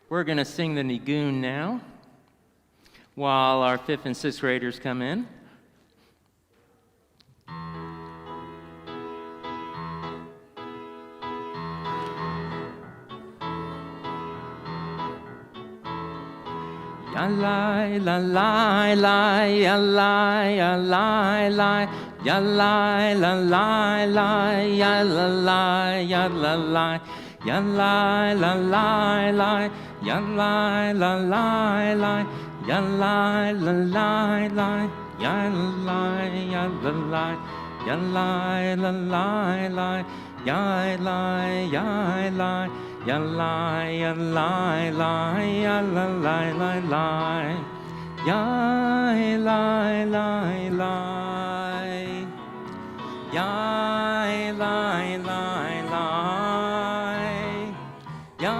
We're going to sing the Nigun now while our 5th and 6th graders come in. Ya la la la la ya la ya la la ya la la la la ya la la ya la la ya la la la la ya la la la la ya la la la la ya la ya la la ya la la la la ya la ya la ya la ya la la ya la la la la ya la la la ya la la la ya la la la ya la la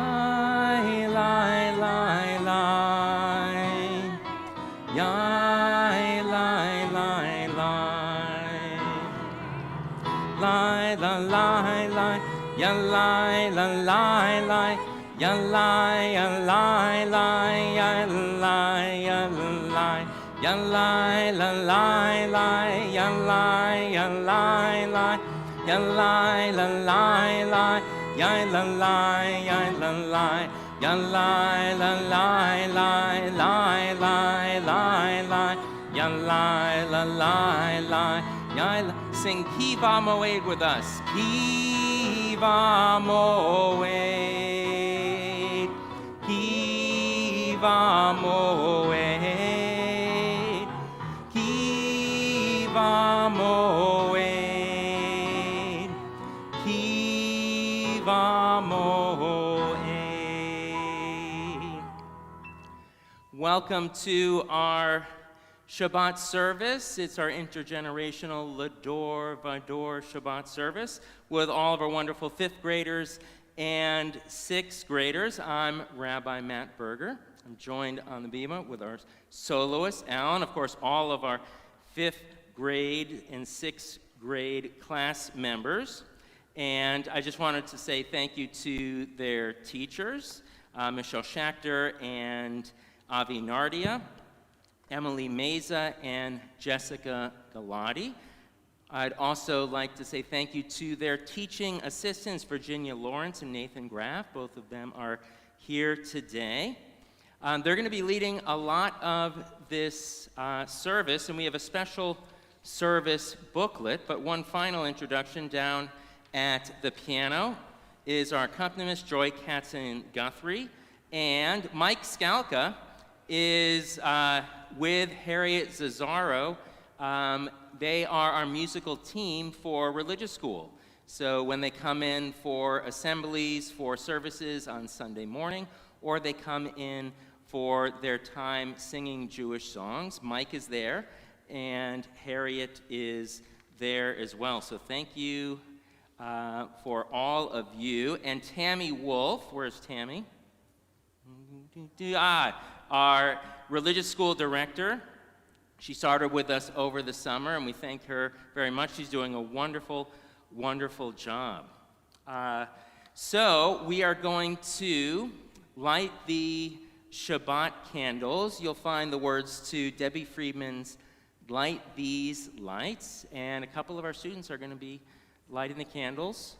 la la la la la ya la la la la ya la ya la la ya la ya la ya la la la la ya la ya la la ya la la la la ya la la ya la la ya la la la la la la la ya la la la la ya. Sing Kiva Moed with us. Kiva Moed. Kiva Moed. Kiva Moed. Kiva Moed. Welcome to our Shabbat service. It's our intergenerational Lador Vador Shabbat service with all of our wonderful 5th graders and 6th graders. I'm Rabbi Matt Berger. I'm joined on the bima with our soloist, Alan. Of course, all of our 5th grade and 6th grade class members. And I just wanted to say thank you to their teachers, Michelle Schachter and Avi Nardia, Emily Meza, and Jessica Galati. I'd also like to say thank you to their teaching assistants, Virginia Lawrence and Nathan Graff. Both of them are here today. They're going to be leading a lot of this service, and we have a special service booklet, but one final introduction down at the piano is our accompanist, Joy Katzen-Guthrie, and Mike Skalka is with Harriet Zazzaro. They are our musical team for religious school. So when they come in for assemblies, for services on Sunday morning, or they come in for their time singing Jewish songs, Mike is there, and Harriet is there as well. So thank you for all of you. And Tammy Wolf, where's Tammy? Our religious school director. She started with us over the summer, and we thank her very much. She's doing a wonderful, wonderful job. So we are going to light the Shabbat candles. You'll find the words to Debbie Friedman's Light These Lights, and a couple of our students are going to be lighting the candles.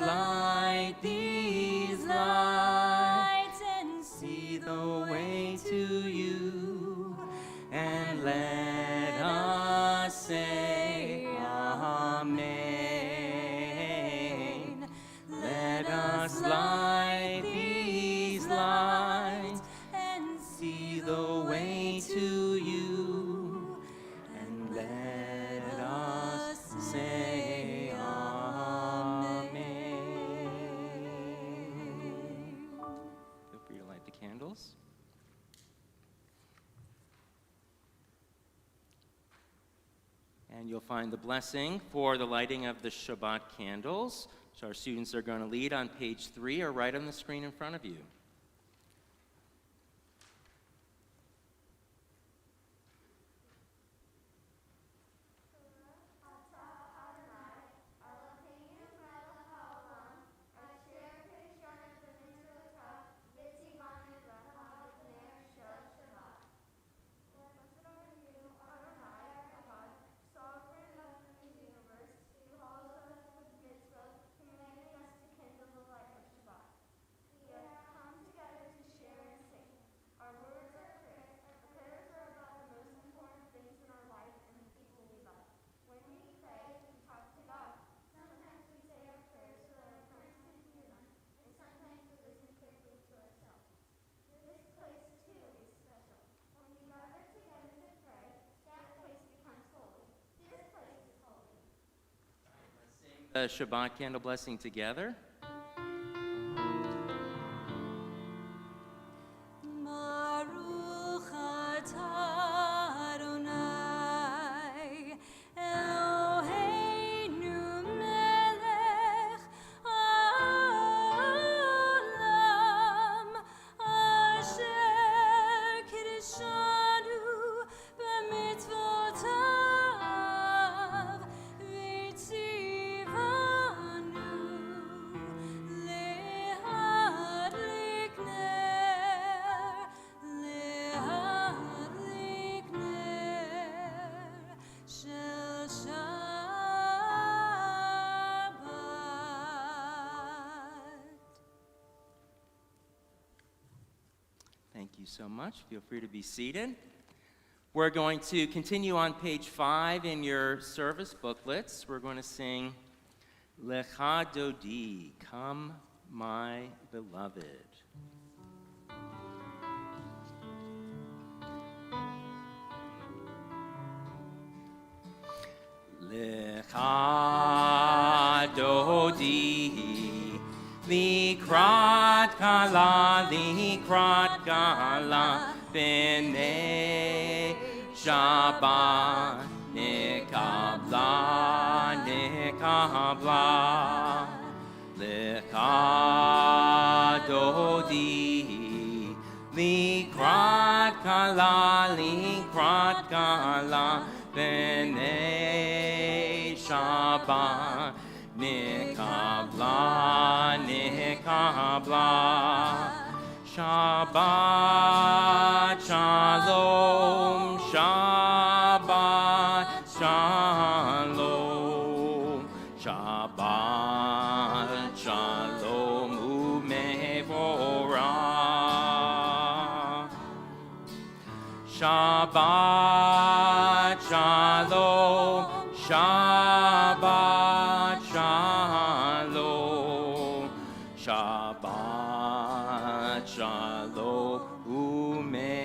Light these lights and see the way to you, and let us say Amen. Let us light these lights the candles. And you'll find the blessing for the lighting of the Shabbat candles, which our students are going to lead on page 3 or right on the screen in front of you. The Shabbat candle blessing together. Baruch atah Adonai Eloheinu melech haolam asher kiddushanu b'mitzvotav v'tzivanu lehadlik ner shel Shabbat. Thank you so much. Feel free to be seated. We're going to continue on page 5 in your service booklets. We're going to sing Lecha Dodi, Come My Beloved. Lecha Dodi, Likrat Kala, Likrat Kala, B'nei Shabbat, Nekabla, Nekabla, Lecha Dodi, Likrat Kala, Likrat Kala, B'nei Shabbat, Nekabla, Nekabla, Shabbat Shalom, Shabbat Shalom, Shabbat Shalom Umevorah, Shabbat Shalom, Shabbat Shalom, Shabbat Shalom Umevorah.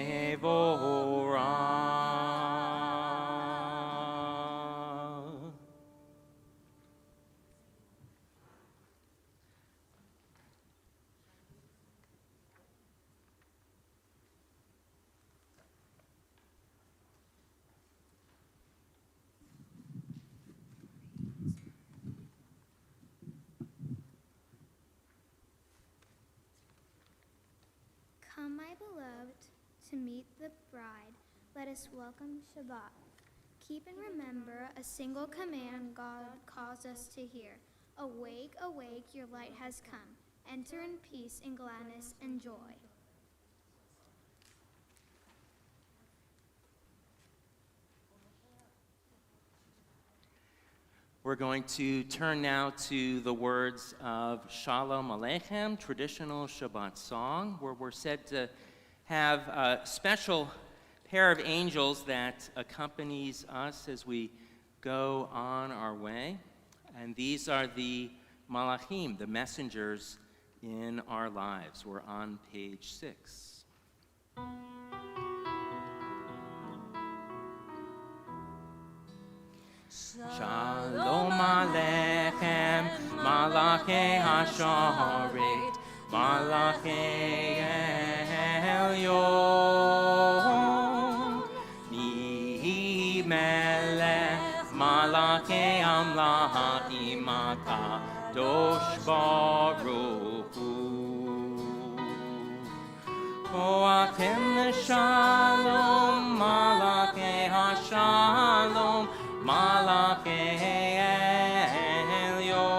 Come, my beloved, to meet the bride. Let us welcome Shabbat. Keep and remember a single command God calls us to hear. Awake, awake, your light has come. Enter in peace and gladness and joy. We're going to turn now to the words of Shalom Aleichem, traditional Shabbat song, where we're said to have a special pair of angels that accompanies us as we go on our way. And these are the Malachim, the messengers in our lives. We're on page 6. Shalom Aleichem, Malachei HaShoret, Malachei malake amlachim akadosh baruch hu. Koachim l'shalom, malake hashalom, malake elyon.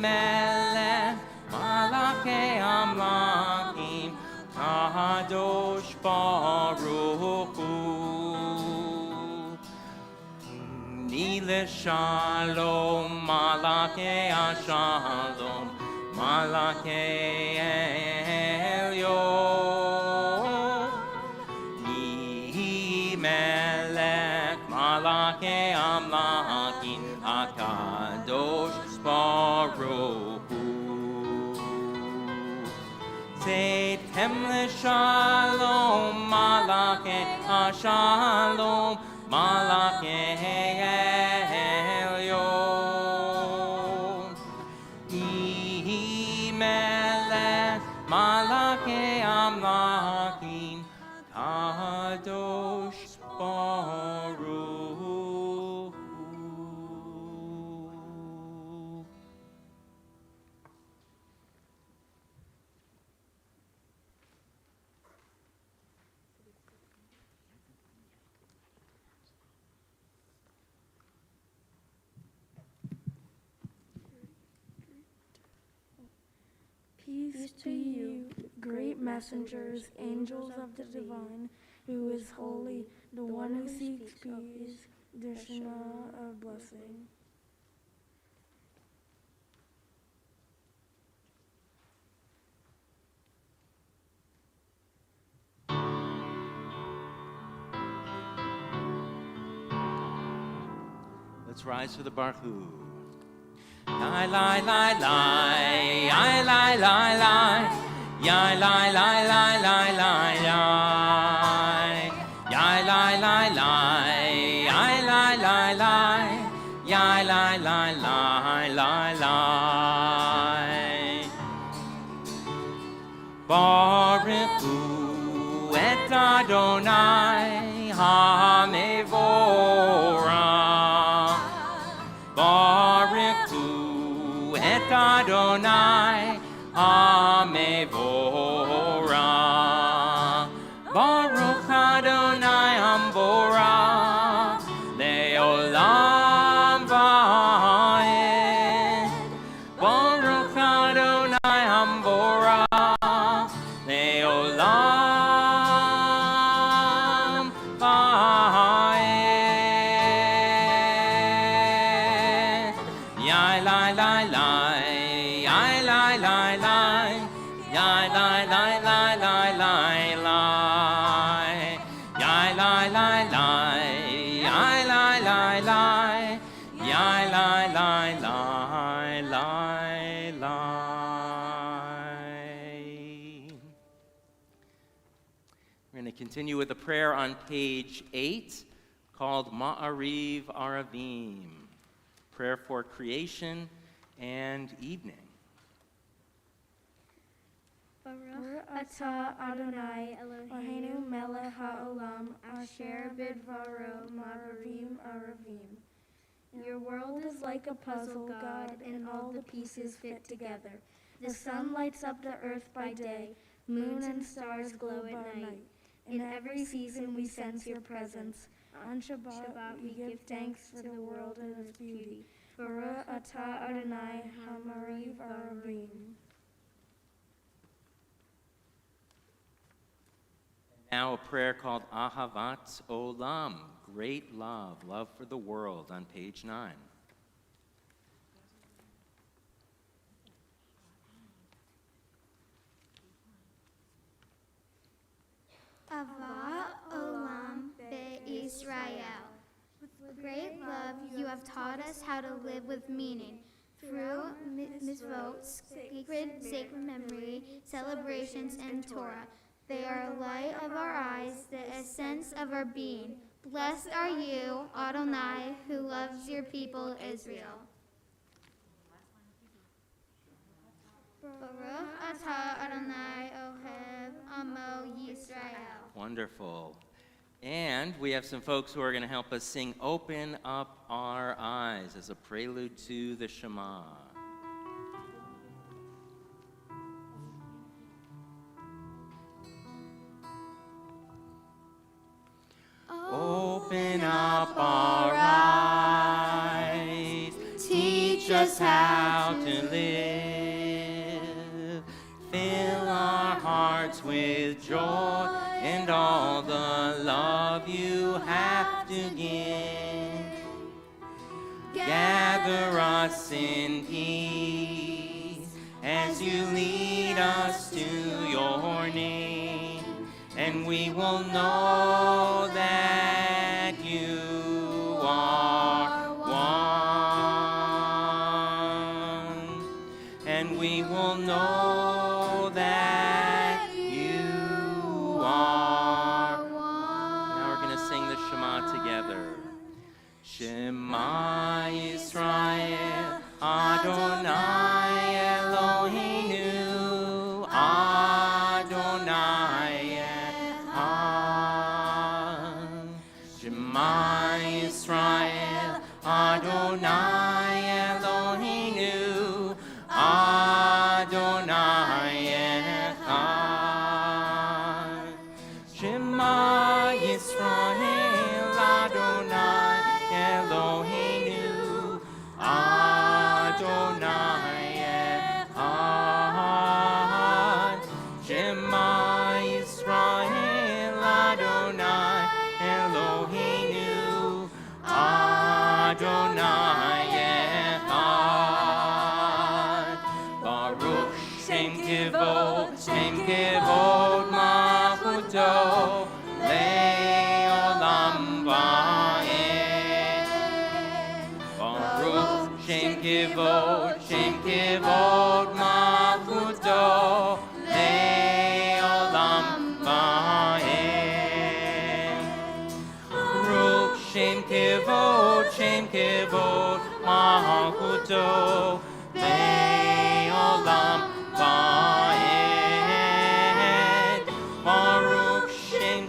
Melech malake amlachim kadosh baruch hu. Nile shalom malake ashalom malake elyon. Melech malake amlachim akadosh baruch hu. Seitchem l'shalom malake hashalom malake elyon. Melech malake amlachim kadosh baruch hu. Peace to you, great messengers, angels of the divine, who is holy, the one who seeks peace, the Shema of blessing. Let's rise to the Barhu. Lai lai lai lai, ai lai lai lai, yai lai lai lai lai lai lai, yai lai lai lai, ai lai lai lai, yai lai lai lai lai lai. Baruch hu et Adonai hamevorah. Baruch hu et Adonai hamevorah. Baruch Adonai hamvorah leolam va'ed. Baruch Adonai hamvorah leolam va'ed. Yai lai lai lai, yai lai lai lai, yai lai lai lai lai lai lai, yai lai lai lai, yai lai lai lai, yai lai lai lai lai lai. We're going to continue with a prayer on page 8 called Ma'ariv Aravim, prayer for creation and evening. Baruch atah Adonai Eloheinu melech haolam asher bidvaro ma'aravim aravim. Your world is like a puzzle, God, and all the pieces fit together. The sun lights up the earth by day, moon and stars glow at night. In every season we sense your presence. On Shabbat we give thanks for the world and its beauty. Baruch atah Adonai hamariv aravim. Now a prayer called Ahavat Olam, great love, love for the world, on page 9. Ava Olam Be'Israel. With great love, you have taught us how to live with meaning. Through mitzvot, sacred memory, celebrations, and Torah. They are a light of our eyes, the essence of our being. Blessed are you, Adonai, who loves your people Israel. Baruch atah Adonai Ohev Amo Yisrael. Wonderful. And we have some folks who are going to help us sing Open Up Our Eyes as a prelude to the Shema. Open up our eyes, teach us how to live, fill our hearts with joy and all the love you have to give. Gather us in peace as you lead us to your name, and we will know that you are one, and we will know that you are one. Now we're going to sing the Shema together. Shema Yisrael, Adonai Eloheinu, Adonai Echad. Shema Yisrael, Adonai Eloheinu, Adonai Echad. Shema Yisrael, Adonai Eloheinu, Adonai Echad. Shema Yisrael, Adonai Eloheinu, Adonai Echad. Baruch Shem Kivod Malchuto, Le'olam va'ed. Baruch Shem Kivod Malchuto, Le'olam va'ed. Baruch Shem Kivod Malchuto, Le'olam va'ed. Baruch Shem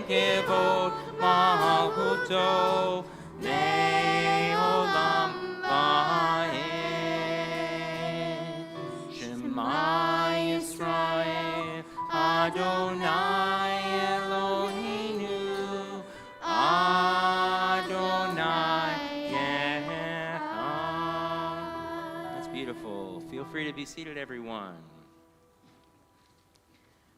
Kivod Malchuto, Le'olam va'ed. Shema Yisrael, Adonai Eloheinu, Adonai Echad. That's beautiful. Feel free to be seated, everyone.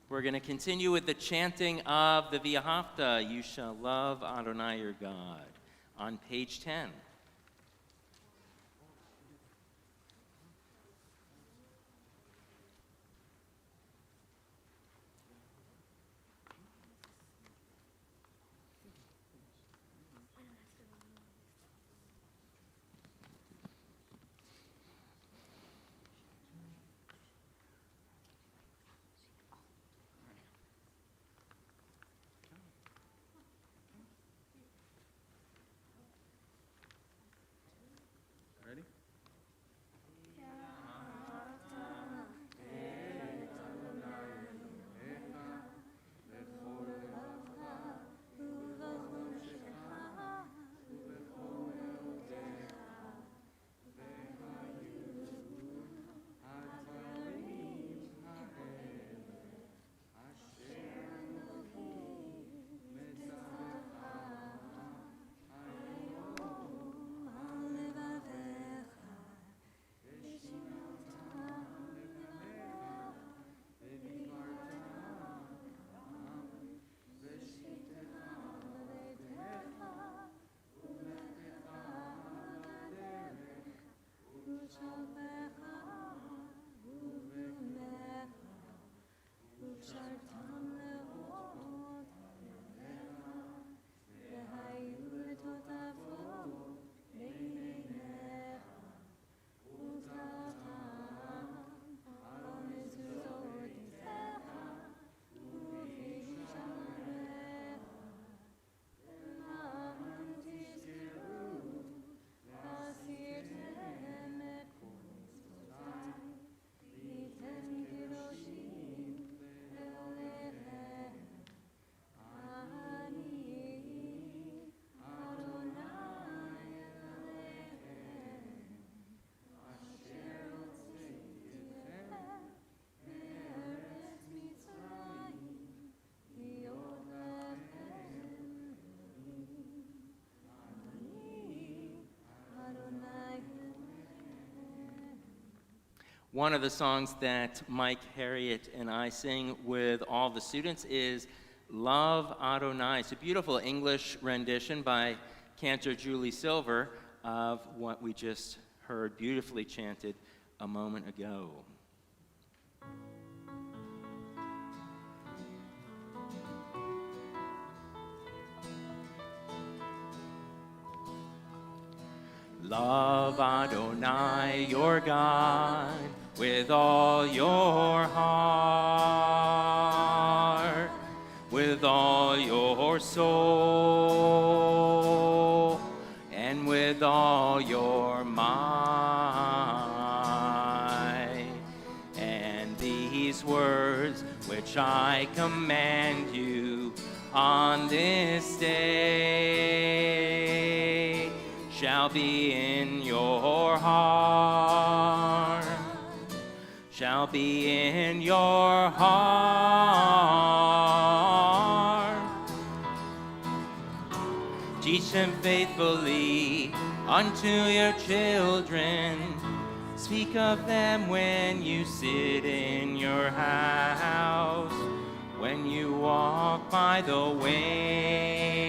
We're going to continue with the chanting of the V'ahavta, You Shall Love Adonai Your God, on page 10. One of the songs that Mike, Harriet, and I sing with all the students is Love Adonai. It's a beautiful English rendition by cantor Julie Silver of what we just heard beautifully chanted a moment ago. Love Adonai, your God, with all your heart, with all your soul, and with all your might. And these words which I command you on this day shall be in your heart, shall be in your heart. Teach them faithfully unto your children. Speak of them when you sit in your house, when you walk by the way,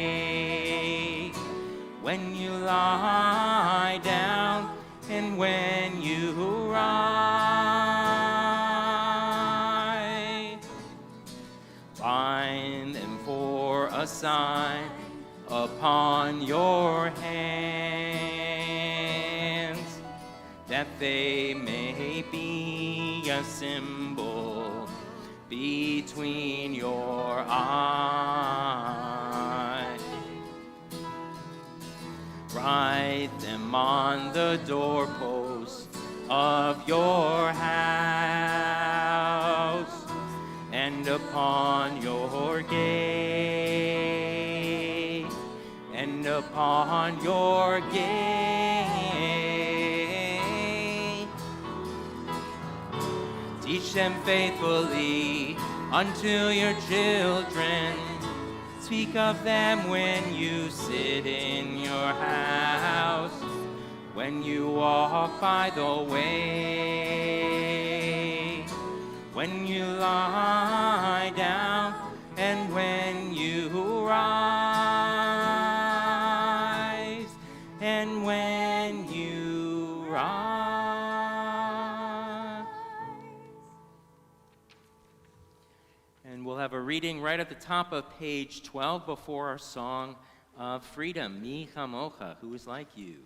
when you lie down, and when you rise. Bind them for a sign upon your hands, that they may be a symbol between your eyes. Write them on the doorposts of your house, and upon your gate, and upon your gate. Teach them faithfully unto your children. Speak of them when you sit in your house, when you walk by the way, when you lie down, and when you rise, and when you rise. And we'll have a reading right at the top of page 12 before our song of freedom, Mi Chamocha, who is like you.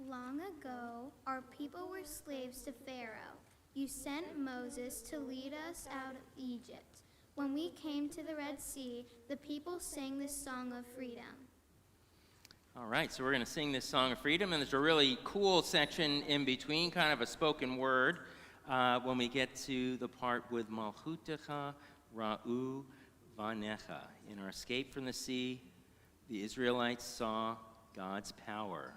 Long ago, our people were slaves to Pharaoh. You sent Moses to lead us out of Egypt. When we came to the Red Sea, the people sang this song of freedom. All right, so we're going to sing this song of freedom, and there's a really cool section in between, kind of a spoken word, when we get to the part with Malchutecha Ra'u Vanecha. In our escape from the sea, the Israelites saw God's power.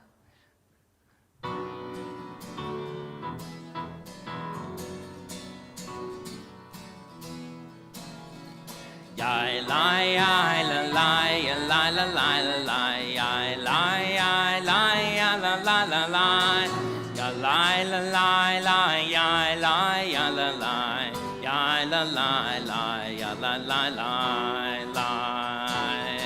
Yai lai yai la lai ya la la la la lai yai lai yai lai ya la la la lai ya lai la lai lai yai lai ya la lai yai la lai lai ya la la lai lai.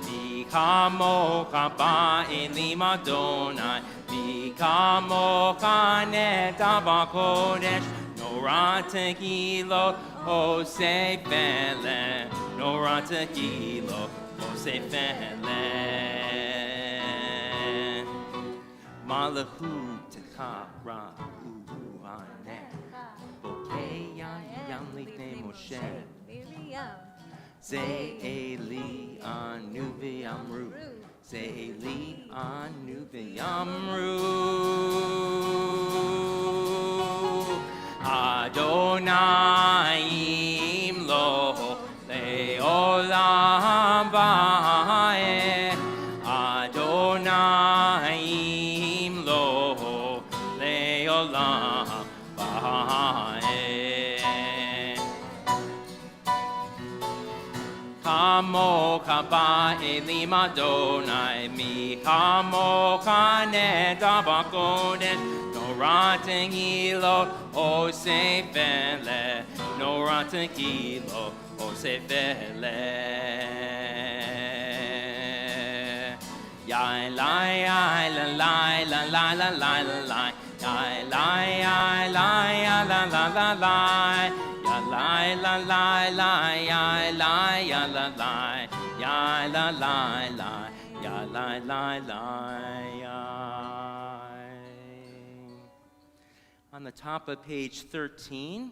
Mi kamocha ba'elim Adonai, mi kamocha netava kodesh, nora tegilo Osefele, nora tegilo Osefele. Malachutecha Ra'u Vanecha, Bokei Yam Lifnei Moshe, Ze'eli Anu V'Amru, Ze'eli Anu V'Amru. Adonai imlo le'olam va'ed. Adonai imlo le'olam va'ed. Kamocha kaba elim Adonai mi kamo kane dabakodesh no rotten hilo o sefele no rotten hilo o sefele ya la ya la la la la la la la ya la ya la ya la la la la ya la la la la ya la ya la la ya la la la ya la la la ya. On the top of page 13,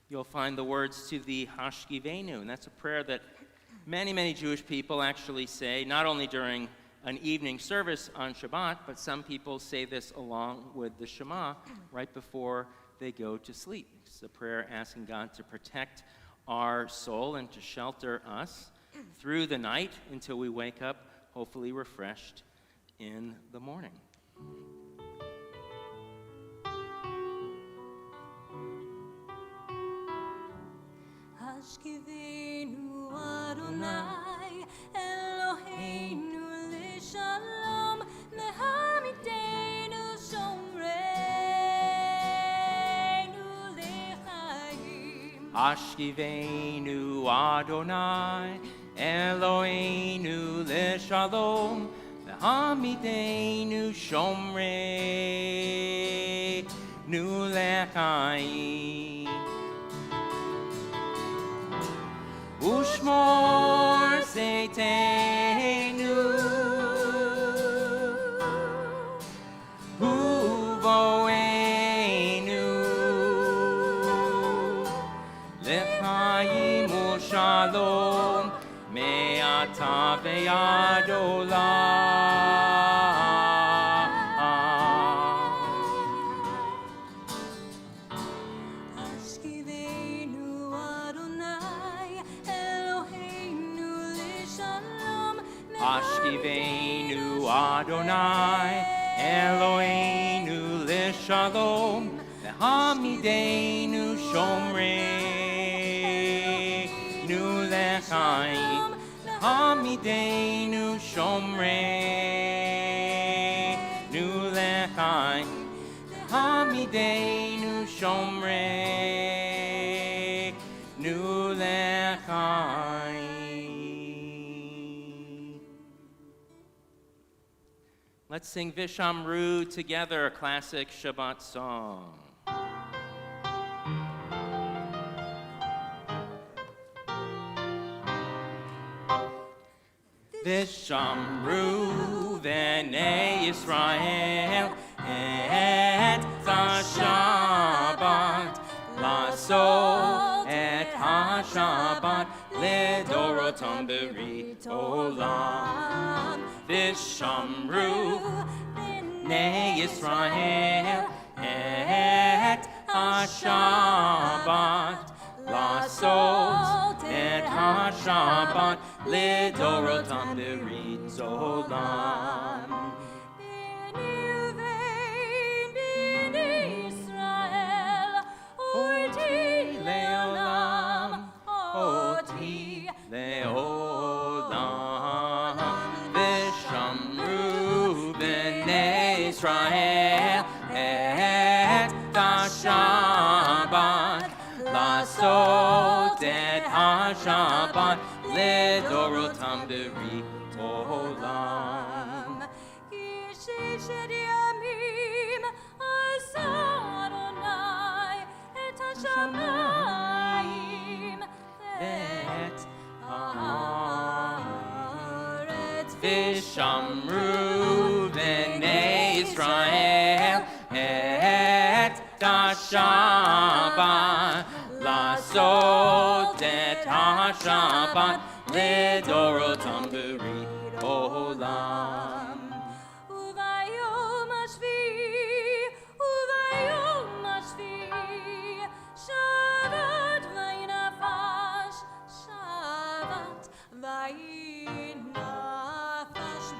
you'll find the words to the Hashkivenu, and that's a prayer that many Jewish people actually say, not only during an evening service on Shabbat, but some people say this along with the Shema right before they go to sleep. It's a prayer asking God to protect our soul and to shelter us through the night until we wake up, hopefully refreshed in the morning. Hashkivenu Adonai Eloheinu Lishalom Lehamidenu Shomreinu Lechaim Hashkivenu Adonai Eloheinu Leshalom Lehamidenu Shomreinu Lechaim Ushmor Seitenu Uvoenu Lechaim Ushalom Me'ata ve'ad olam Hashkivenu Adonai Eloheinu Lishalom Hashkivenu Adonai Eloheinu Leshalom Lehamidenu Shomreinu Lechaim Lehamidenu Shomreinu Lechaim Lehamidenu Shomreinu Lechaim. Let's sing Vishamru together, a classic Shabbat song. Vishamru v'nei Yisrael et ha-Shabbat לעשות את השבת לדורותם ברית עולם ושמרו בני ישראל את השבת לעשות את השבת לדורותם ברית עולם אותי לעולם ושמרו בני ישראל את השבת לעשות את השבת לדורותם ברית עולם כי ששת ימים עשה אדוני את השמיים ואת הארץ ושמרו בני ישראל את השבת לעשות את השבת לדורותם ברית עולם וביום השביעי שבת וינפש שבת וינפש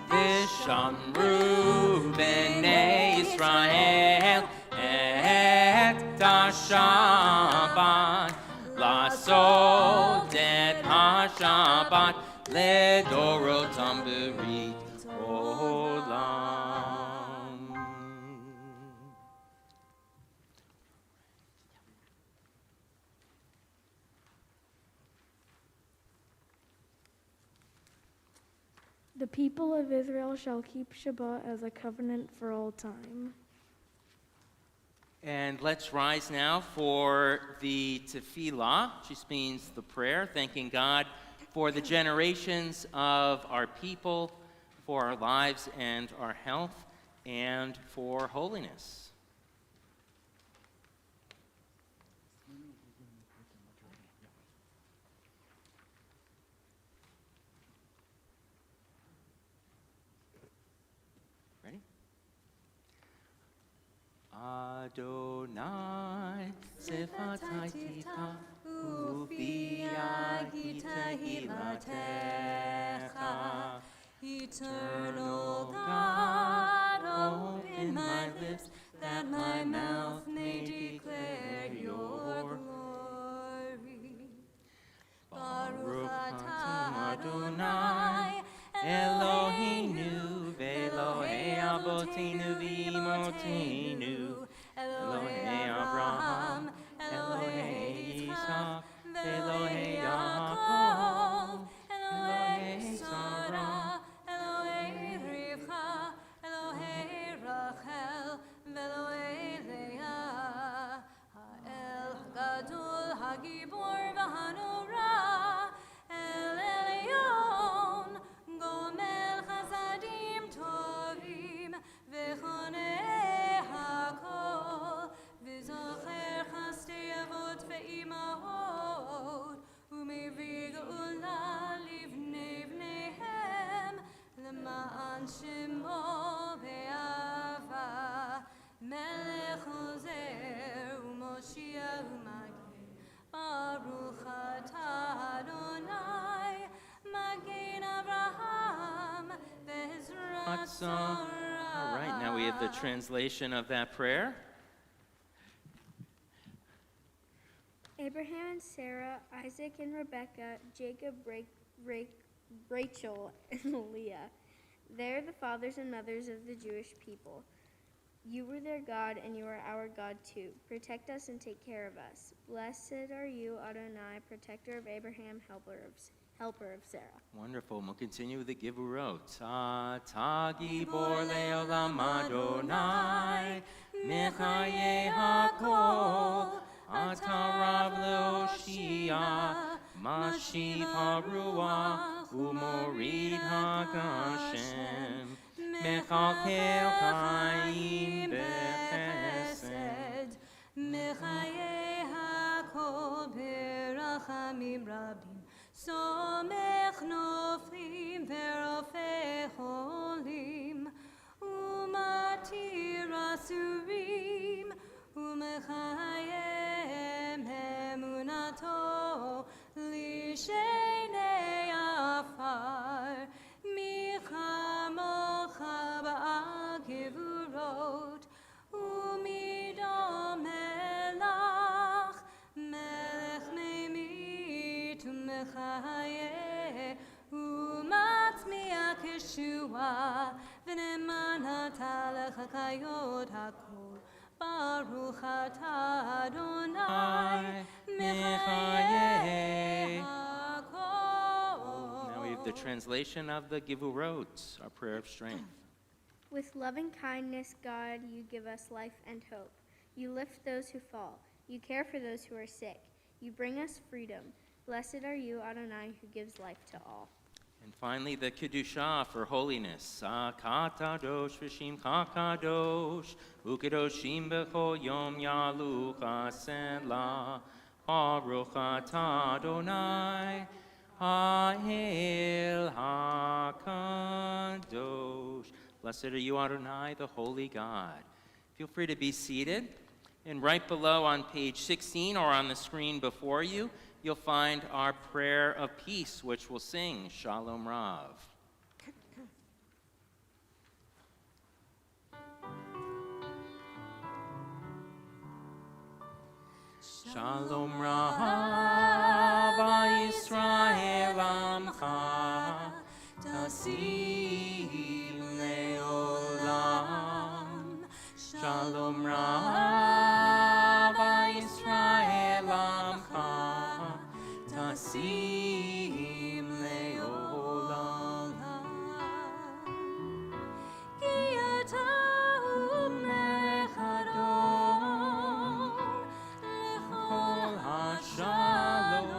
ושמרו בני ישראל את השבת לעשות את השבת לדורותם ברית עולם. The people of Israel shall keep Shabbat as a covenant for all time. And let's rise now for the tefillah, which means the prayer, thanking God for the generations of our people, for our lives and our health, and for holiness. Ready? Adonai, Sifatai Tita, Ufia Gita Hilatecha. Eternal God, open my lips, that my mouth may declare your glory. Baruch atah Adonai, Eloheinu, Ve'Elohei Avotenu v'Imotenu, Elohei Abraham, Elohei Yitzhak, Elohei Yaakov, Elohei Sarah, Elohei Rivka, Elohei Rachel, Ve'Elohei Leah, Ha'el Hagadol, Hagibor v'Hanora, El Elyon, Gomel Chasadim Tovim, V'chonei Hakol, V'zocher Chastei Avot ve'imahot, U'mevig Ula livnei vneihem, L'ma'an Shemo ve'ava, Melech Ozer u'Moshiach u'Magin, Baruch atah Adonai, Magen Avraham, Bezrat Torah. All right, now we have the translation of that prayer. Abraham and Sarah, Isaac and Rebekah, Jacob, Rachel, and Leah. They're the fathers and mothers of the Jewish people. You were their God, and you are our God too. Protect us and take care of us. Blessed are you, Adonai, protector of Abraham, helper of Sarah. Wonderful. We'll continue with the Givurot. Ata gibor leolam Adonai, mechaye hakol, ata rav leoshia, mashiv haruach, umorid hagashem, mechalkel chaim bechesed. Mechaye hakol berachamim rabim, somech noflim verofeh cholim, umatir asurim, umechayem emunato, lishenei afar, michamocha ba'al gevurot, umidom melach, melech meimit u'mechayeh, u'matzmiach Yeshua, v'neman hatalech hakayot hakol, Baruch atah Adonai, mechayeh hakol. Now we have the translation of the Givurot, our prayer of strength. With loving kindness, God, you give us life and hope. You lift those who fall. You care for those who are sick. You bring us freedom. Blessed are you, Adonai, who gives life to all. And finally, the Kedusha for holiness. Katadosh v'shim kakadosh, ukedoshim b'chol yom yalucha sela, Baruch atah Adonai, ha'el hakadosh. Blessed are you, Adonai, the holy God. Feel free to be seated. And right below on page 16 or on the screen before you, you'll find our prayer of peace, which we'll sing, Shalom Rav. Shalom Rav, Yisrael Amcha, tasim leolam. Shalom Rabba Yisrael Amcha tasim leolam. Ki ata hu melech hador lechol Shalom.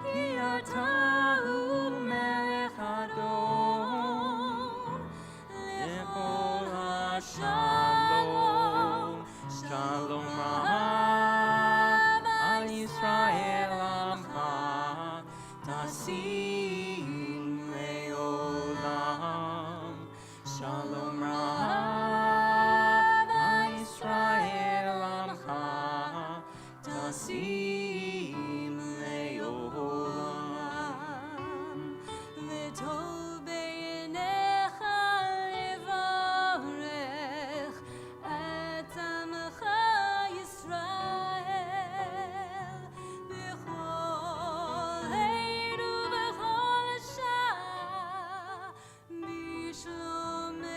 Ki ata hu melech hador lechol hashalom. Shalom Rabba Yisrael Amcha tasim leolam. Shalom Rabba Yisrael Amcha tasim leolam. V'tov b'yinecha levarech et amcha Yisrael b'chol עת ובכל שעה בשלומך.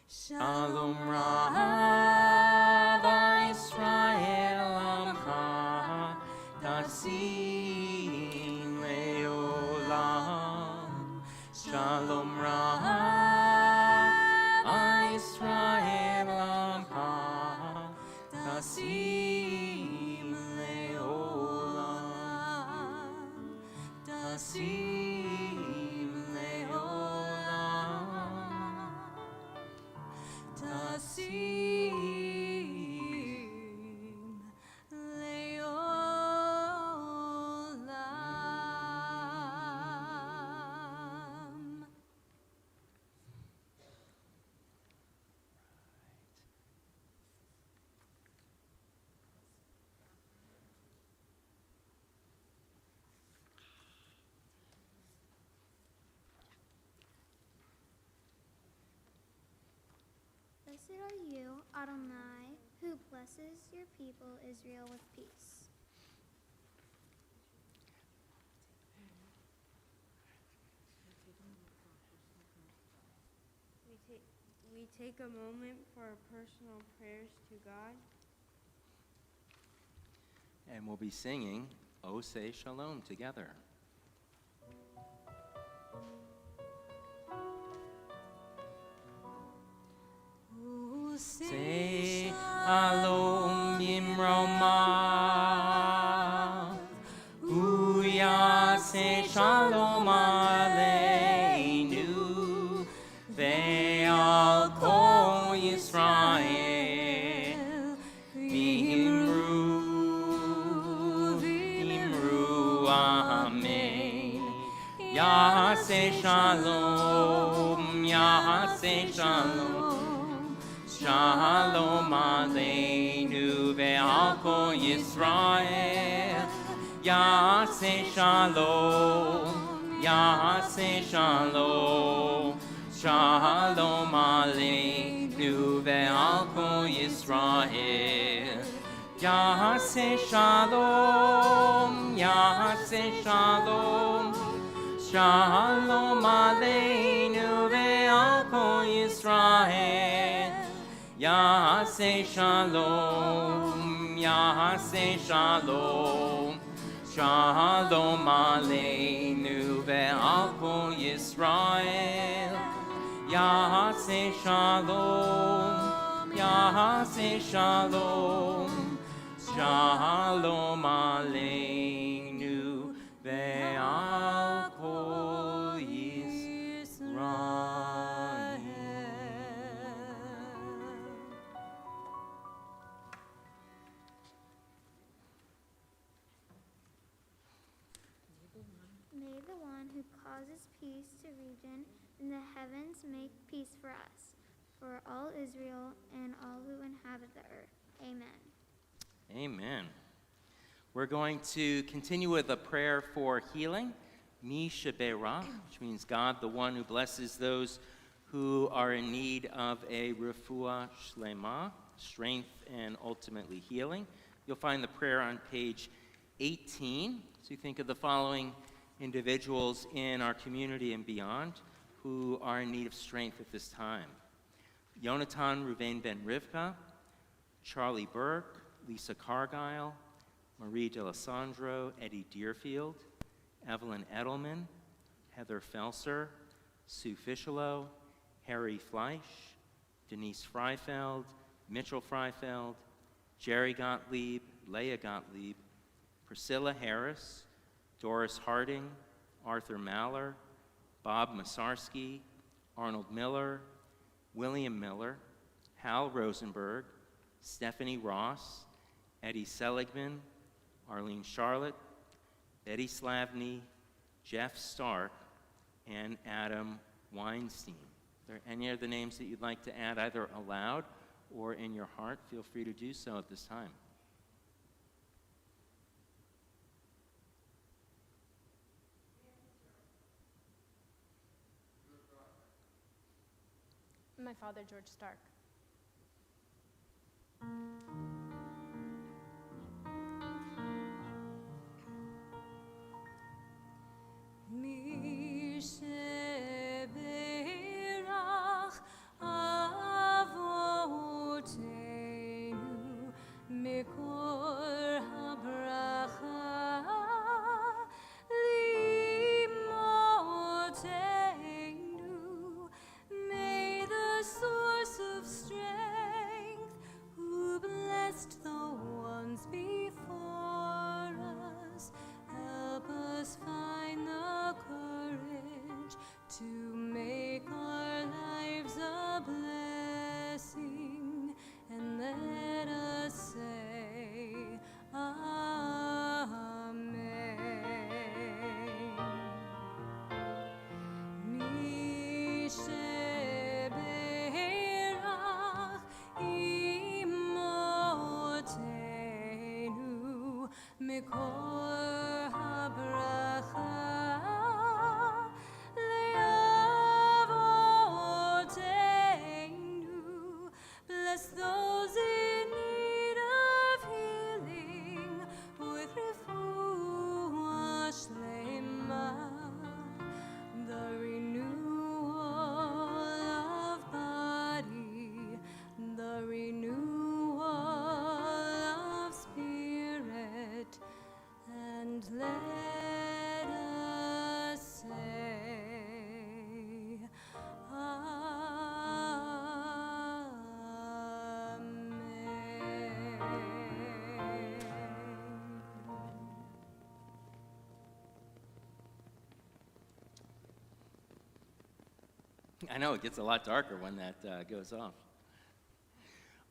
Shalom Rabba Yisrael Amcha tasim leolam. Shalom Rabba Yisrael Amcha tasim leolam. Tasim leolam. Tasim leolam. Blessed are you, Adonai, who blesses your people Israel with peace. We take a moment for our personal prayers to God. And we'll be singing O Say Shalom together. Say Shalom Bimroma, Uya say Shalom Aleinu, Ve'al Kol Yisrael, V'imru Amen. Yaseh Shalom, Yaseh Shalom. Shalom Aleinu ve'al kol Yisrael. Yaseh Shalom, Yaseh Shalom. Shalom Aleinu ve'al kol Yisrael. Yaseh Shalom, Yaseh Shalom. Shalom Aleinu ve'al kol Yisrael. Yaseh Shalom, Yaseh Shalom. Shalom Aleinu ve'al kol Yisrael. Yaseh Shalom, Yaseh Shalom. Shalom Aleinu ve'al kol Yisrael. May the one who causes peace to region in the heavens make peace for us, for all Israel and all who inhabit the earth. Amen. Amen. We're going to continue with a prayer for healing, Mi Sheberach, which means God, the one who blesses those who are in need of a refuah shlema, strength and ultimately healing. You'll find the prayer on page 18. So you think of the following individuals in our community and beyond who are in need of strength at this time. Yonatan Ruvain Ben Rivka, Charlie Burke, Lisa Cargile, Marie D'Alessandro, Eddie Deerfield, Evelyn Edelman, Heather Felser, Sue Fischelo, Harry Fleisch, Denise Freifeld, Mitchell Freifeld, Jerry Gottlieb, Leah Gottlieb, Priscilla Harris, Doris Harding, Arthur Maller, Bob Masarski, Arnold Miller, William Miller, Hal Rosenberg, Stephanie Ross, Eddie Seligman, Arlene Charlotte, Betty Slavny, Jeff Stark, and Adam Weinstein. Are there any other names that you'd like to add either aloud or in your heart? Feel free to do so at this time. My father, George Stark. מי שברך אבותינו מקור הברכה לאמותינו, may the source of strength who blessed the ones before us help us find the courage to make our lives a blessing, and let us say Amen. מי שברך אמותינו מקור הברכה לאבותינו, bless those in need of healing with refuah shlema, the renewal of body, the renewal of spirit, and let us say I know it gets a lot darker when that goes off.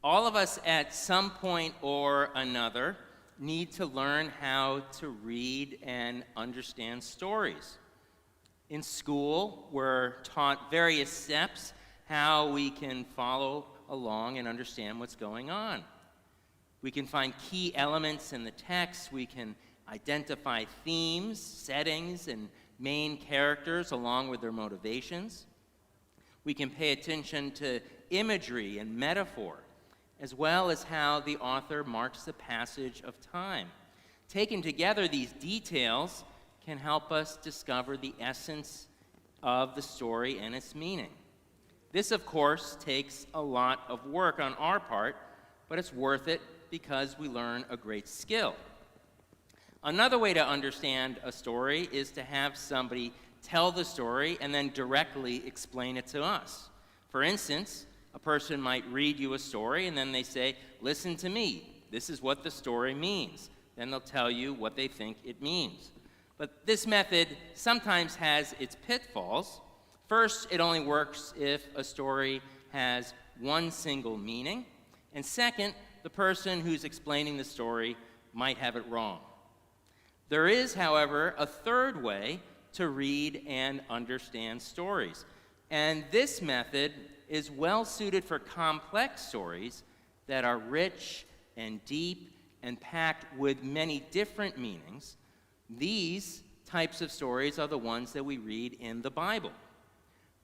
All of us at some point or another need to learn how to read and understand stories. In school, we're taught various steps how we can follow along and understand what's going on. We can find key elements in the text. We can identify themes, settings, and main characters along with their motivations. We can pay attention to imagery and metaphor, as well as how the author marks the passage of time. Taken together, these details can help us discover the essence of the story and its meaning. This, of course, takes a lot of work on our part, but it's worth it because we learn a great skill. Another way to understand a story is to have somebody tell the story and then directly explain it to us. For instance, a person might read you a story and then they say, "Listen to me, this is what the story means." Then they'll tell you what they think it means. But this method sometimes has its pitfalls. First, it only works if a story has one single meaning. And second, the person who's explaining the story might have it wrong. There is, however, a third way to read and understand stories. And this method is well suited for complex stories that are rich and deep and packed with many different meanings. These types of stories are the ones that we read in the Bible.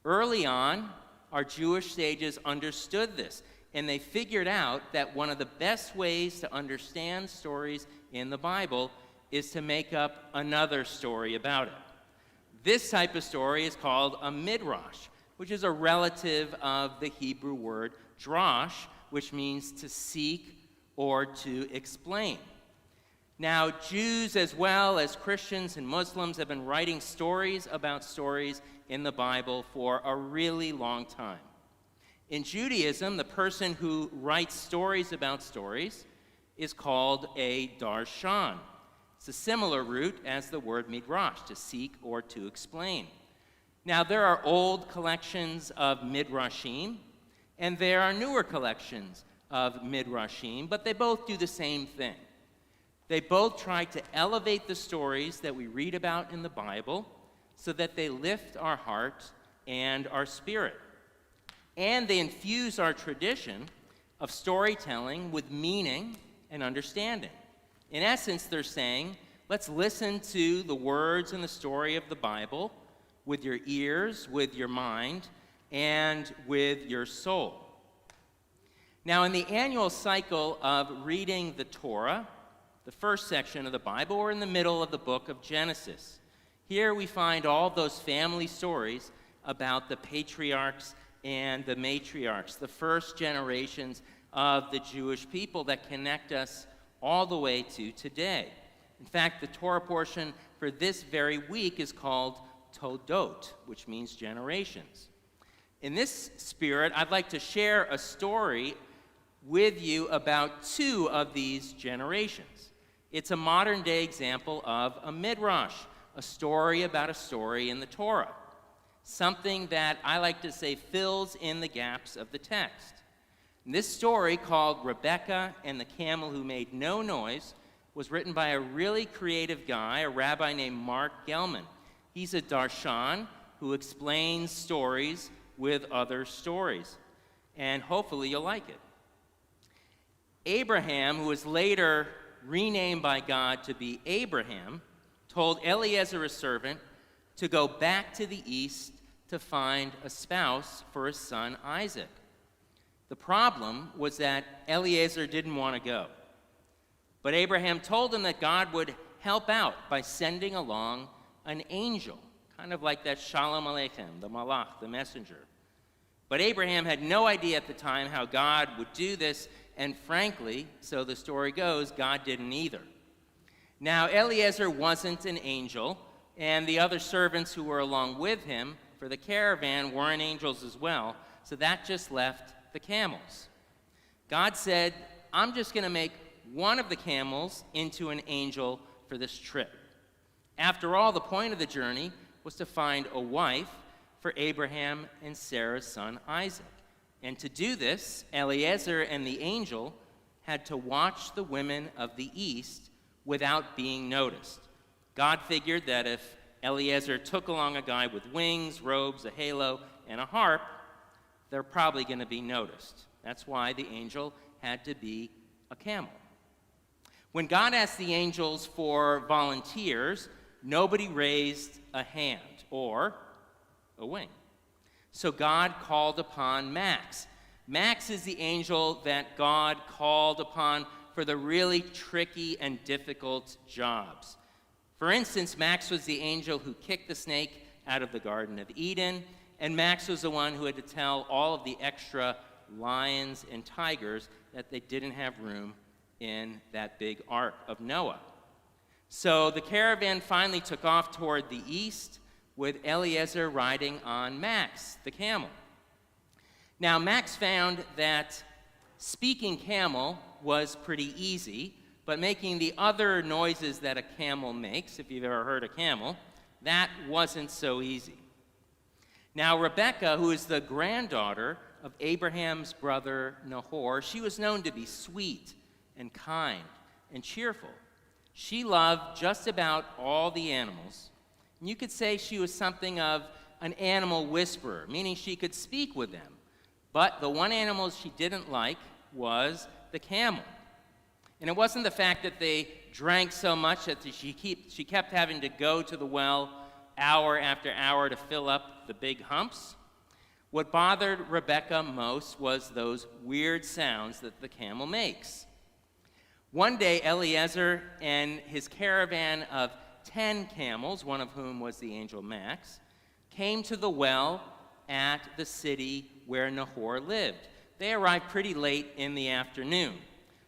Early on, our Jewish sages understood this, and they figured out that one of the best ways to understand stories in the Bible is to make up another story about it. This type of story is called a midrash, which is a relative of the Hebrew word drash, which means to seek or to explain. Now, Jews as well as Christians and Muslims have been writing stories about stories in the Bible for a really long time. In Judaism, the person who writes stories about stories is called a darshan. It's a similar root as the word midrash, to seek or to explain. Now, there are old collections of midrashim, and there are newer collections of midrashim, but they both do the same thing. They both try to elevate the stories that we read about in the Bible so that they lift our heart and our spirit. And they infuse our tradition of storytelling with meaning and understanding. In essence, they're saying, let's listen to the words and the story of the Bible with your ears, with your mind, and with your soul. Now, in the annual cycle of reading the Torah, the first section of the Bible, we're in the middle of the book of Genesis. Here we find all those family stories about the patriarchs and the matriarchs, the first generations of the Jewish people that connect us all the way to today. In fact, the Torah portion for this very week is called Toldot, which means generations. In this spirit, I'd like to share a story with you about two of these generations. It's a modern-day example of a midrash, a story about a story in the Torah, something that I like to say fills in the gaps of the text. And this story, called Rebecca and the Camel Who Made No Noise, was written by a really creative guy, a rabbi named Mark Gelman. He's a darshan who explains stories with other stories, and hopefully you'll like it. Abraham, who was later renamed by God to be Abraham, told Eliezer, a servant, to go back to the east to find a spouse for his son Isaac. The problem was that Eliezer didn't want to go. But Abraham told him that God would help out by sending along an angel, kind of like that Shalom Aleichem, the Malach, the messenger. But Abraham had no idea at the time how God would do this, and frankly, so the story goes, God didn't either. Now, Eliezer wasn't an angel, and the other servants who were along with him for the caravan weren't angels as well, so that just left the camels. God said, I'm just going to make one of the camels into an angel for this trip. After all, the point of the journey was to find a wife for Abraham and Sarah's son Isaac. And to do this, Eliezer and the angel had to watch the women of the east without being noticed. God figured that if Eliezer took along a guy with wings, robes, a halo, and a harp, they're probably going to be noticed. That's why the angel had to be a camel. When God asked the angels for volunteers, nobody raised a hand or a wing. So God called upon Max. Max is the angel that God called upon for the really tricky and difficult jobs. For instance, Max was the angel who kicked the snake out of the Garden of Eden, and Max was the one who had to tell all of the extra lions and tigers that they didn't have room in that big ark of Noah. So the caravan finally took off toward the east, with Eliezer riding on Max, the camel. Now, Max found that speaking camel was pretty easy, but making the other noises that a camel makes, if you've ever heard a camel, that wasn't so easy. Now, Rebecca, who is the granddaughter of Abraham's brother Nahor, she was known to be sweet and kind and cheerful. She loved just about all the animals. You could say she was something of an animal whisperer, meaning she could speak with them. But the one animal she didn't like was the camel. And it wasn't the fact that they drank so much that she kept having to go to the well hour after hour to fill up the big humps. What bothered Rebecca most was those weird sounds that the camel makes. One day, Eliezer and his caravan of 10 camels, one of whom was the angel Max, came to the well at the city where Nahor lived. They arrived pretty late in the afternoon.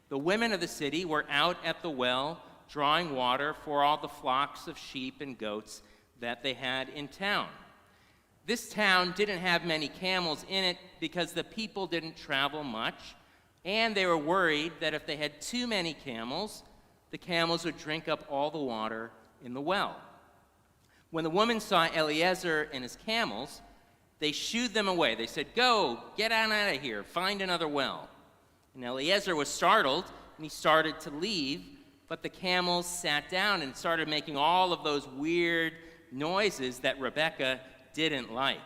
The women of the city were out at the well drawing water for all the flocks of sheep and goats that they had in town. This town didn't have many camels in it because the people didn't travel much, and they were worried that if they had too many camels, the camels would drink up all the water in the well. When the woman saw Eliezer and his camels, they shooed them away. They said, "Go, get on out of here, find another well." And Eliezer was startled, and he started to leave, but the camels sat down and started making all of those weird noises that Rebecca didn't like.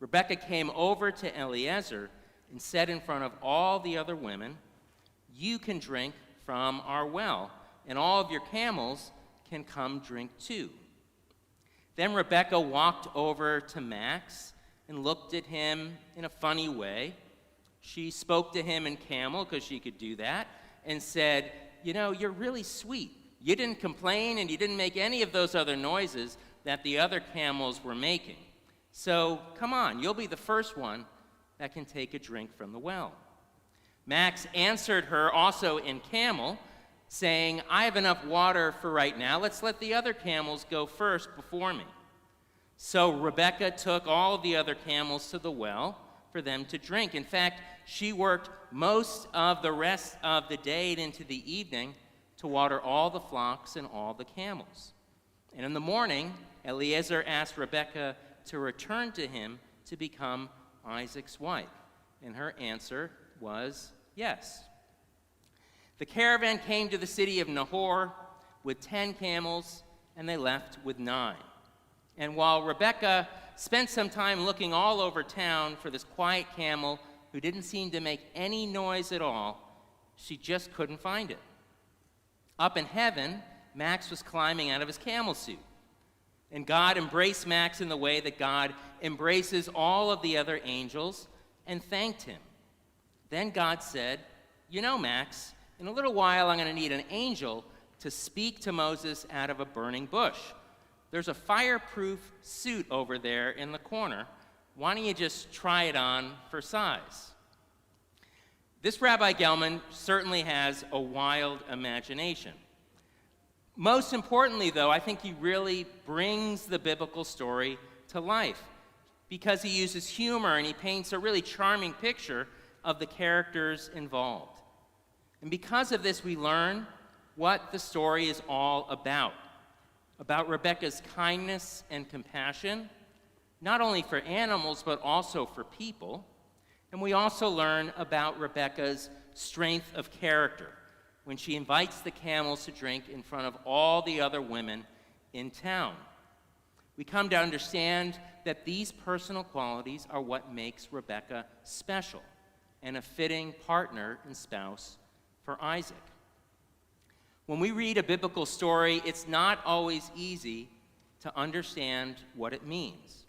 Rebecca came over to Eliezer and said in front of all the other women, "You can drink from our well, and all of your camels can come drink too." Then Rebecca walked over to Max and looked at him in a funny way. She spoke to him in camel, because she could do that, and said, "You're really sweet. You didn't complain, and you didn't make any of those other noises that the other camels were making. So come on, you'll be the first one that can take a drink from the well." Max answered her also in camel, saying, "I have enough water for right now. Let's let the other camels go first before me." So Rebecca took all of the other camels to the well for them to drink. In fact, she worked most of the rest of the day and into the evening to water all the flocks and all the camels. And in the morning, Eliezer asked Rebekah to return to him to become Isaac's wife. And her answer was yes. The caravan came to the city of Nahor with 10 camels, and they left with 9. And while Rebekah spent some time looking all over town for this quiet camel who didn't seem to make any noise at all, she just couldn't find it. Up in heaven, Max was climbing out of his camel suit. And God embraced Max in the way that God embraces all of the other angels, and thanked him. Then God said, Max, in a little while I'm going to need an angel to speak to Moses out of a burning bush. There's a fireproof suit over there in the corner. Why don't you just try it on for size? This Rabbi Gelman certainly has a wild imagination. Most importantly, though, I think he really brings the biblical story to life because he uses humor and he paints a really charming picture of the characters involved. And because of this, we learn what the story is all about Rebekah's kindness and compassion, not only for animals, but also for people. And we also learn about Rebekah's strength of character when she invites the camels to drink in front of all the other women in town. We come to understand that these personal qualities are what makes Rebekah special and a fitting partner and spouse for Isaac. When we read a biblical story, it's not always easy to understand what it means.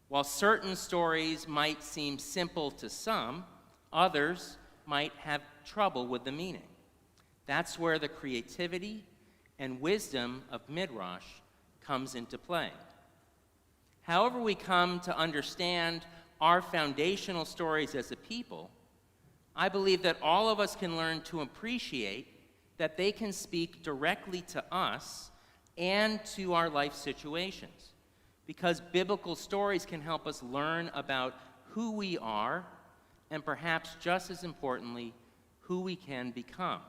While certain stories might seem simple to some, others might have trouble with the meaning. That's where the creativity and wisdom of Midrash comes into play. However we come to understand our foundational stories as a people, I believe that all of us can learn to appreciate that they can speak directly to us and to our life situations, because biblical stories can help us learn about who we are and perhaps just as importantly, who we can become.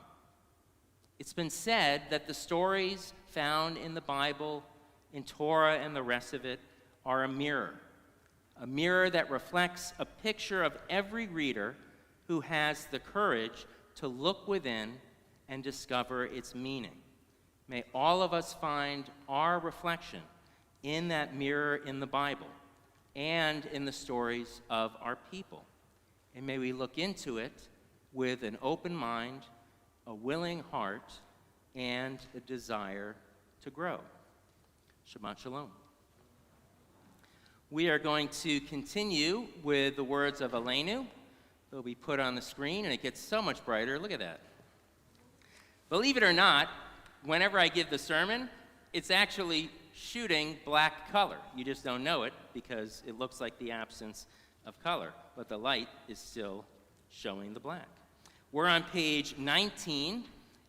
It's been said that the stories found in the Bible, in Torah and the rest of it, are a mirror that reflects a picture of every reader who has the courage to look within and discover its meaning. May all of us find our reflection in that mirror in the Bible and in the stories of our people. And may we look into it with an open mind, a willing heart, and a desire to grow. Shabbat Shalom. We are going to continue with the words of Aleinu. They'll be put on the screen, and it gets so much brighter. Look at that. Believe it or not, whenever I give the sermon, it's actually shooting black color. You just don't know it because it looks like the absence of color, but the light is still showing the black. We're on page 19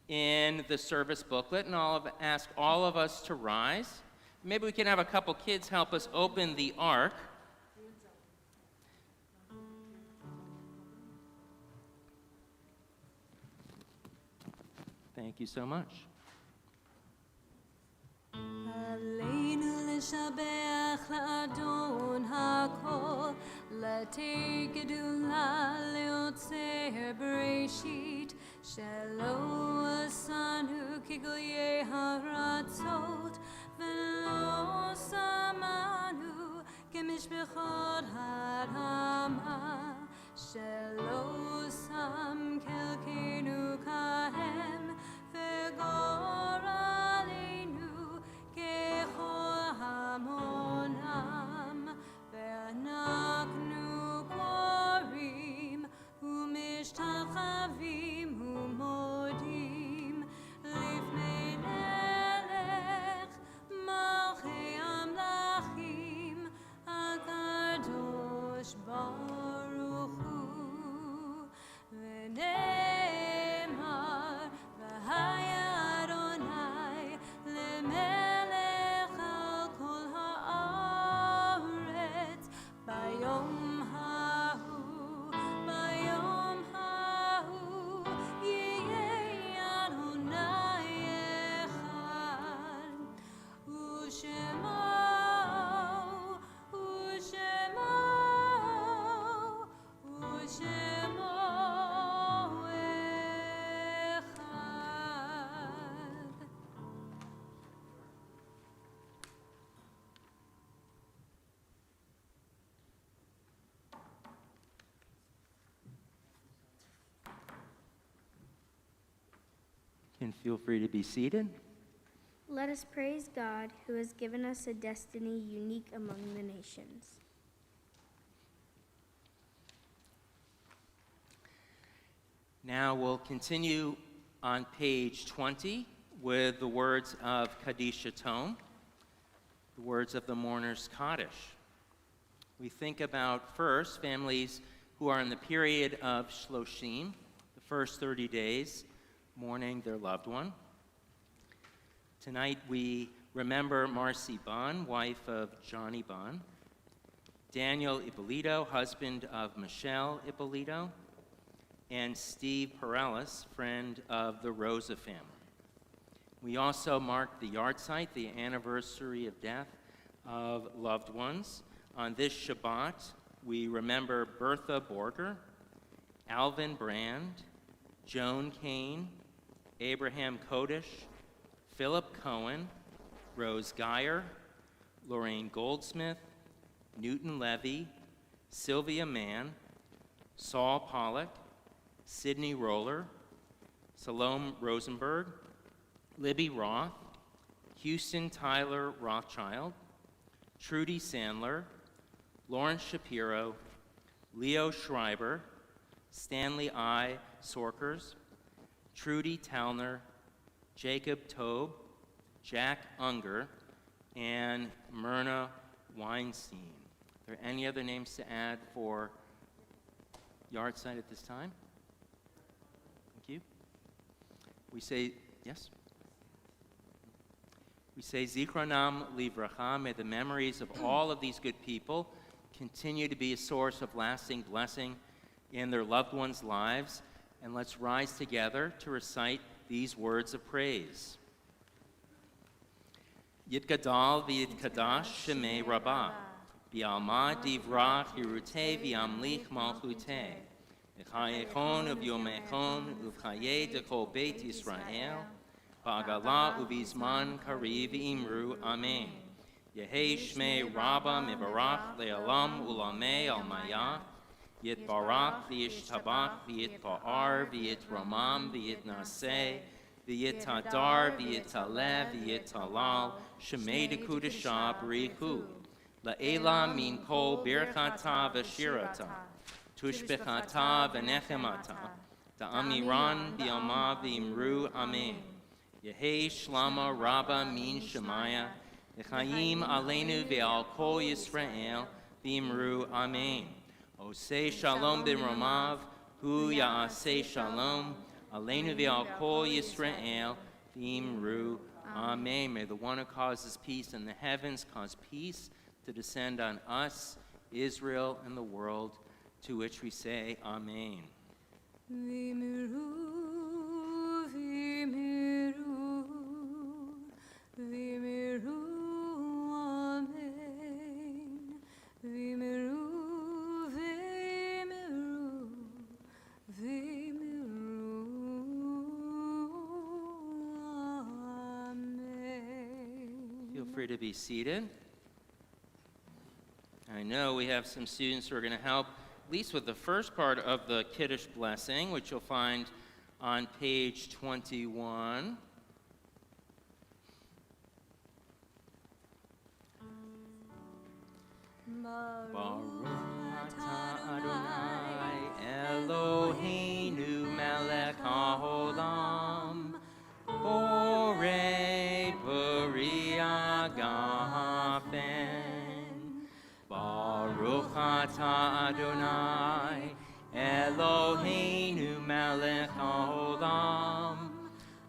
in the service booklet, and I'll ask all of us to rise. Maybe we can have a couple kids help us open the ark. Thank you so much. עלינו לשבח לאדון הכל, לתת גדולה ליוצר בראשית, שלא עשנו כגויי הרצות, ולא שמנו כמשפחות הרמה, שלא שם חלקנו כהם, וגורלנו ככל המונם, ואנחנו קוראים ומשתחווים ומודים לפני מלך מלכי המלכים הקדוש ברוך הוא, ונאמר והיה אדוני למלך על כל הארץ ביום ההוא, ביום ההוא יהיה אדוני אחד, ושמו אחד. Can feel free to be seated. Let us praise God, who has given us a destiny unique among the nations. Now we'll continue on page 20 with the words of Kaddish Tome, the words of the mourner's Kaddish. We think about first families who are in the period of Shloshim, the first 30 days, mourning their loved one. Tonight we remember Marcy Bon, wife of Johnny Bon, Daniel Ippolito, husband of Michelle Ippolito, and Steve Perellis, friend of the Rosa family. We also mark the yahrzeit, the anniversary of death of loved ones. On this Shabbat, we remember Bertha Borger, Alvin Brand, Joan Kane, Abraham Kodesh, Philip Cohen, Rose Geyer, Lorraine Goldsmith, Newton Levy, Sylvia Mann, Saul Pollock, Sidney Roller, Salome Rosenberg, Libby Roth, Houston Tyler Rothschild, Trudy Sandler, Lawrence Shapiro, Leo Schreiber, Stanley I. Sorkers, Trudy Talner, Jacob Tobe, Jack Unger, and Myrna Weinstein. Are there any other names to add for yahrzeit at this time? Thank you. We say, yes? We say Zichronam Livracha, may the memories of all of these good people continue to be a source of lasting blessing in their loved ones' lives. And let's rise together to recite these words of praise. Yitgadal v'yitkadash shemei rabbah, v'alma divrach hirutei v'amlich malchutei, v'chayechon uvyomechon uvchaye dekol beit Yisrael, v'agala uvizman kariv imru amen. Yehei shmei rabba mevarach le'alam ulamei almayah, Yitbarach v'yishtabach v'yitpa'ar v'yitramam v'yitnaseh v'yitadar v'yitaleh v'yitalal shemei dekudashah b'richu La'ela min kol birchata v'shirata, tushbechata v'nechemata, da'amiran bi'alma v'imru amen. Yehi shlama rabba min shemaya, L'chaim aleinu ve'al kol Yisrael v'imru amen. Oseh shalom b'romav, hu ya'aseh shalom, aleinu ve'al kol Yisrael v'imru amen. May the one who causes peace in the heavens cause peace to descend on us, Israel, and the world, to which we say amen. V'imru, v'imru, v'imru, amen. V'imru, v'imru, v'imru, amen. Feel free to be seated. I know we have some students who are going to help, at least with the first part of the Kiddush blessing, which you'll find on page 21. Baruch atah Adonai Eloheinu melech haolam, borei peri agafen. Baruch atah Adonai Eloheinu melech haolam,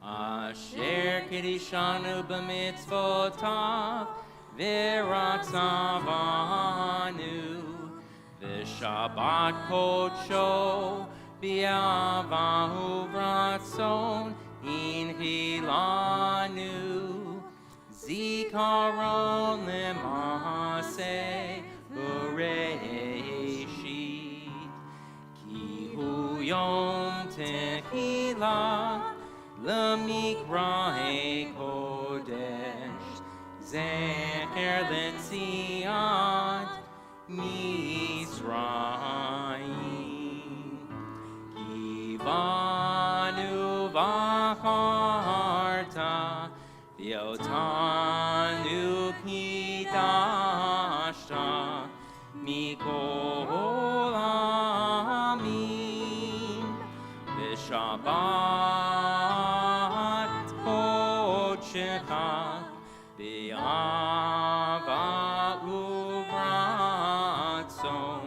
asher kiddushanu b'mitzvotav v'ratzavanu v'shabbat kodsho b'avahu v'ratzon inhilanu zikaron lema'aseh b'reishit ki hu yom tehillah l'mikra'e kodesh zecher l'tziat Mitzrayim kivanu v'acharta v'otanu kidashta mikol amim v'shabbat kodshecha v'ava uvratzon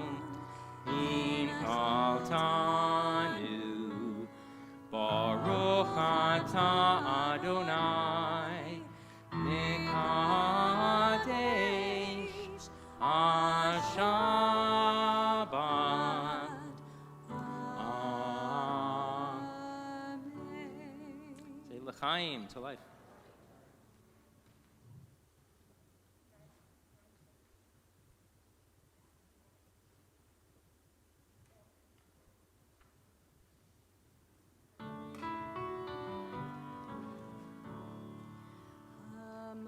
inchaltanu Baruch atah Adonai mekadesh ha-shabbat. Say l'chaim, to life.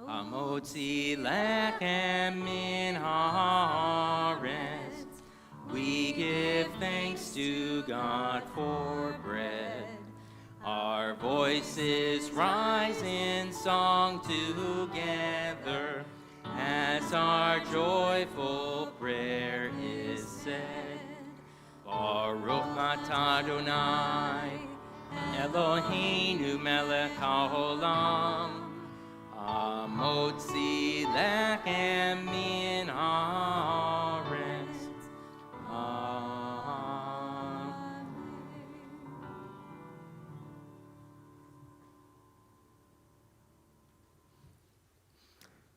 Hamotzi lechem min haaretz, we give thanks to God for bread. Our voices rise in song together as our joyful prayer is said. Baruch atah Adonai Eloheinu melech haolam, Hamotzi lechem min haaretz. Amen.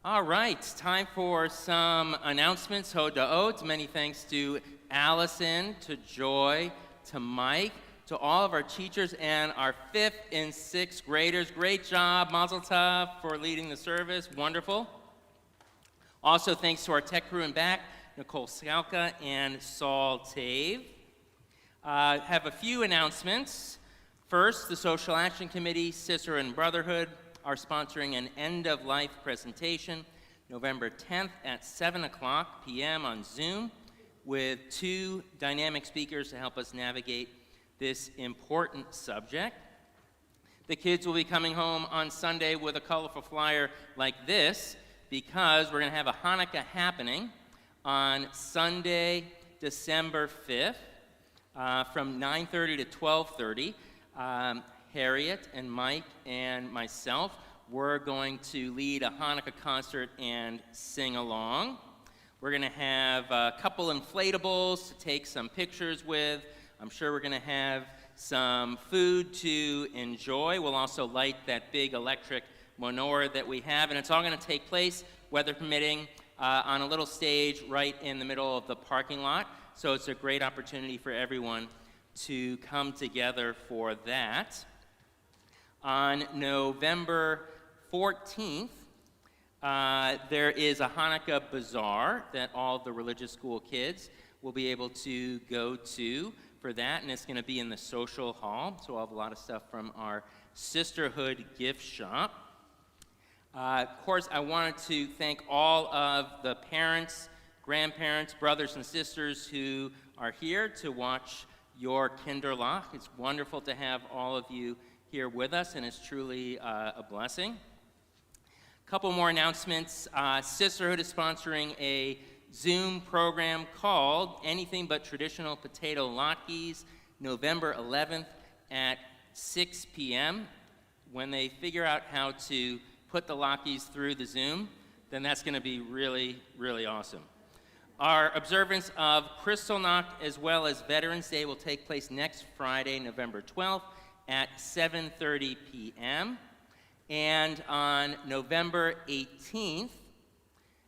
All right, time for some announcements. Hodaot. Many thanks to Allison, to Joy, to Mike, to all of our teachers and our 5th and 6th graders. Great job, Mazel Tov, for leading the service. Wonderful. Also, thanks to our tech crew in back, Nicole Skalka and Saul Tave. Have a few announcements. First, the Social Action Committee, Sister and Brotherhood, are sponsoring an end-of-life presentation November 10th at 7 p.m. on Zoom with 2 dynamic speakers to help us navigate this important subject. The kids will be coming home on Sunday with a colorful flyer like this because we're going to have a Hanukkah happening on Sunday, December 5th, from 9:30 to 12:30. Harriet and Mike and myself, we're going to lead a Hanukkah concert and sing along. We're going to have a couple inflatables to take some pictures with. I'm sure we're going to have some food to enjoy. We'll also light that big electric menorah that we have, and it's all going to take place, weather permitting, on a little stage right in the middle of the parking lot. So it's a great opportunity for everyone to come together for that. On November 14th, there is a Hanukkah bazaar that all the religious school kids will be able to go to for that, and it's going to be in the social hall. So we'll have a lot of stuff from our Sisterhood gift shop. Of course, I wanted to thank all of the parents, grandparents, brothers and sisters who are here to watch your Kinderlach. It's wonderful to have all of you here with us, and it's truly a blessing. A couple more announcements. Sisterhood is sponsoring a Zoom program called Anything But Traditional Potato Latkes, November 11th at 6 p.m. When they figure out how to put the latkes through the Zoom, then that's going to be really, really awesome. Our observance of Kristallnacht as well as Veterans Day will take place next Friday, November 12th at 7:30 p.m. And on November 18th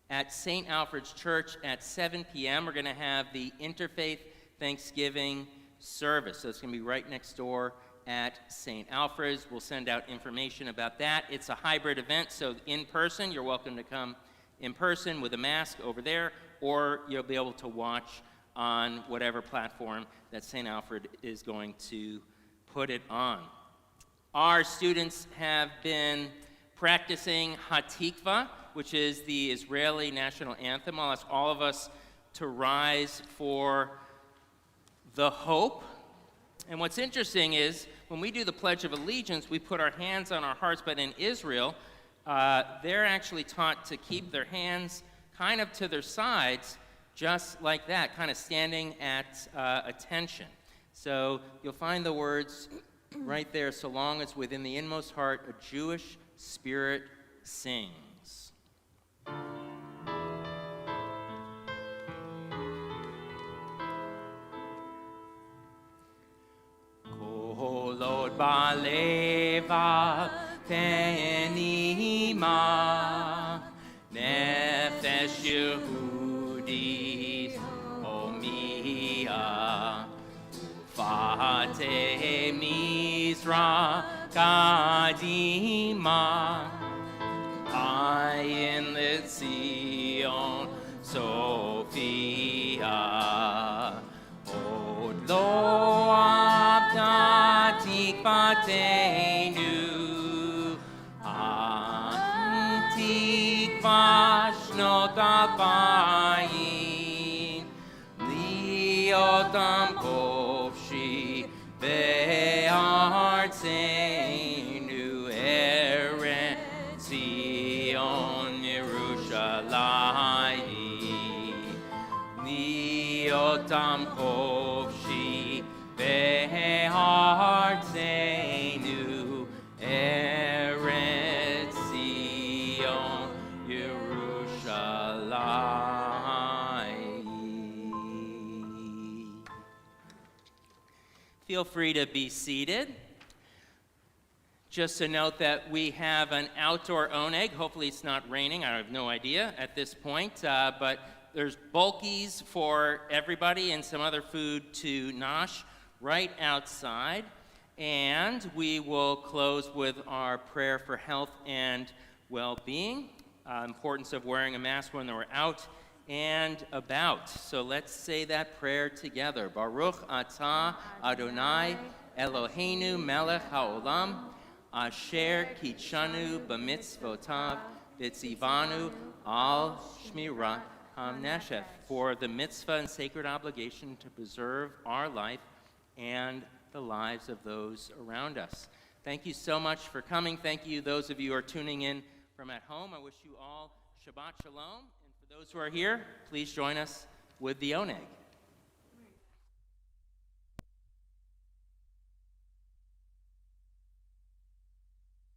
at St. Alfred's Church at 7 p.m., we're going to have the Interfaith Thanksgiving service. So it's going to be right next door at St. Alfred's. We'll send out information about that. It's a hybrid event, so in person, you're welcome to come in person with a mask over there, or you'll be able to watch on whatever platform that St. Alfred is going to put it on. Our students have been practicing Hatikva, which is the Israeli national anthem. I'll ask all of us to rise for the hope. And what's interesting is when we do the Pledge of Allegiance, we put our hands on our hearts, but in Israel, they're actually taught to keep their hands kind of to their sides, just like that, kind of standing at attention. So you'll find the words right there, so long as within the inmost heart a Jewish spirit sings. Kolot balevav tenima nefesh Yehudis homia Fate Mizra Kadima Ayin Letzion Sophia Od Lo Abda Tikvatenu Antikva Shnot Alpayim Liotam Kofshi Ve'artzeinu Eretz Zion Yerushalayim Liotam Kofshi Ve'artzeinu Eretz Zion Yerushalayim. Feel free to be seated. Just a note that we have an outdoor oneg. Hopefully it's not raining. I have no idea at this point. But there's bulkies for everybody and some other food to nosh right outside. And we will close with our prayer for health and well-being. Importance of wearing a mask when we're out and about. So let's say that prayer together. Baruch atah Adonai Eloheinu melech haolam asher kitshanu b'mitzvotav v'tzivanu al shmirat hamneshef, for the mitzvah and sacred obligation to preserve our life and the lives of those around us. Thank you so much for coming. Thank you, those of you who are tuning in from at home. I wish you all Shabbat Shalom. And for those who are here, please join us with the oneg.